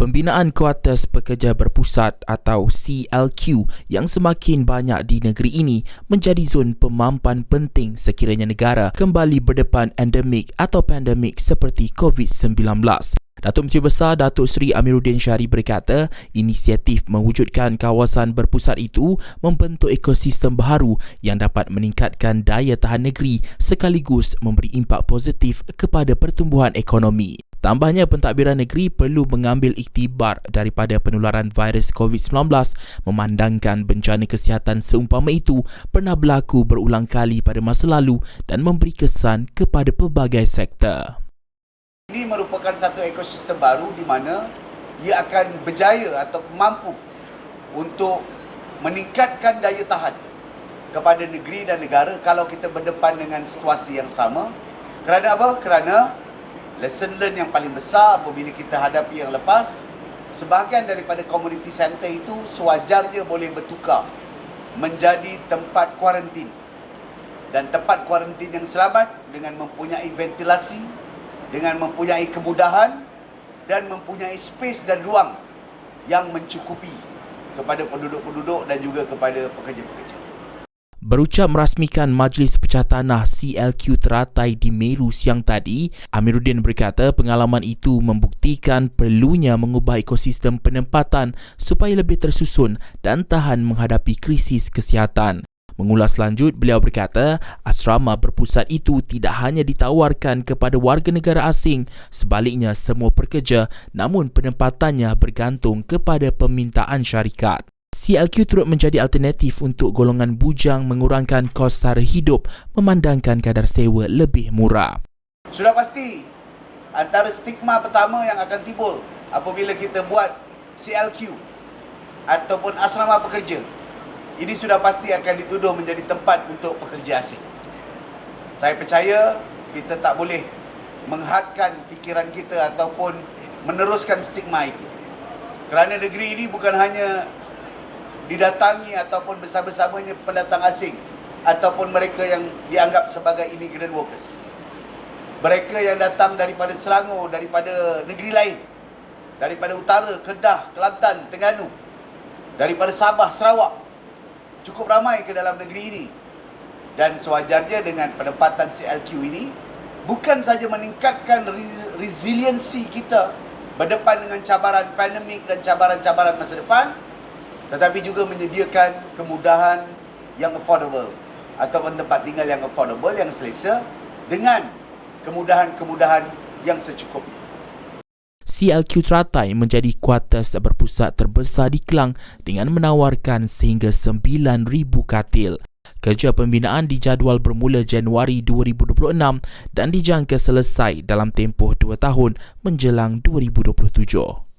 Pembinaan Kuartus Pekerja Berpusat atau CLQ yang semakin banyak di negeri ini menjadi zon pemampan penting sekiranya negara kembali berdepan endemik atau pandemik seperti COVID-19. Datuk Menteri Besar Datuk Seri Amiruddin Syari berkata, inisiatif mewujudkan kawasan berpusat itu membentuk ekosistem baharu yang dapat meningkatkan daya tahan negeri sekaligus memberi impak positif kepada pertumbuhan ekonomi. Tambahnya, pentadbiran negeri perlu mengambil iktibar daripada penularan virus COVID-19 memandangkan bencana kesihatan seumpama itu pernah berlaku berulang kali pada masa lalu dan memberi kesan kepada pelbagai sektor. Ini merupakan satu ekosistem baru di mana ia akan berjaya atau mampu untuk meningkatkan daya tahan kepada negeri dan negara kalau kita berdepan dengan situasi yang sama. Kerana apa? Kerana lesson learn yang paling besar apabila kita hadapi yang lepas, sebahagian daripada community center itu sewajarnya boleh bertukar menjadi tempat kuarantin. Dan tempat kuarantin yang selamat dengan mempunyai ventilasi, dengan mempunyai kemudahan dan mempunyai space dan ruang yang mencukupi kepada penduduk-penduduk dan juga kepada pekerja-pekerja. Berucap merasmikan Majlis Pecah Tanah CLQ teratai di Meru siang tadi, Amiruddin berkata pengalaman itu membuktikan perlunya mengubah ekosistem penempatan supaya lebih tersusun dan tahan menghadapi krisis kesihatan. Mengulas lanjut, beliau berkata asrama berpusat itu tidak hanya ditawarkan kepada warga negara asing, sebaliknya semua pekerja, namun penempatannya bergantung kepada permintaan syarikat. CLQ turut menjadi alternatif untuk golongan bujang mengurangkan kos sara hidup memandangkan kadar sewa lebih murah. Sudah pasti antara stigma pertama yang akan timbul apabila kita buat CLQ ataupun asrama pekerja, ini sudah pasti akan dituduh menjadi tempat untuk pekerja asing. Saya percaya kita tak boleh menghadkan fikiran kita ataupun meneruskan stigma itu. Kerana negeri ini bukan hanya didatangi ataupun bersama-samanya pendatang asing ataupun mereka yang dianggap sebagai immigrant workers. Mereka yang datang daripada Selangor, daripada negeri lain, daripada utara, Kedah, Kelantan, Terengganu, daripada Sabah, Sarawak, cukup ramai ke dalam negeri ini. Dan sewajarnya dengan penempatan CLQ ini bukan saja meningkatkan resiliensi kita berdepan dengan cabaran pandemik dan cabaran-cabaran masa depan, tetapi juga menyediakan kemudahan yang affordable ataupun tempat tinggal yang affordable, yang selesa dengan kemudahan-kemudahan yang secukupnya. CLQ teratai menjadi kuartus berpusat terbesar di Kelang dengan menawarkan sehingga 9,000 katil. Kerja pembinaan dijadual bermula Januari 2026 dan dijangka selesai dalam tempoh 2 tahun menjelang 2027.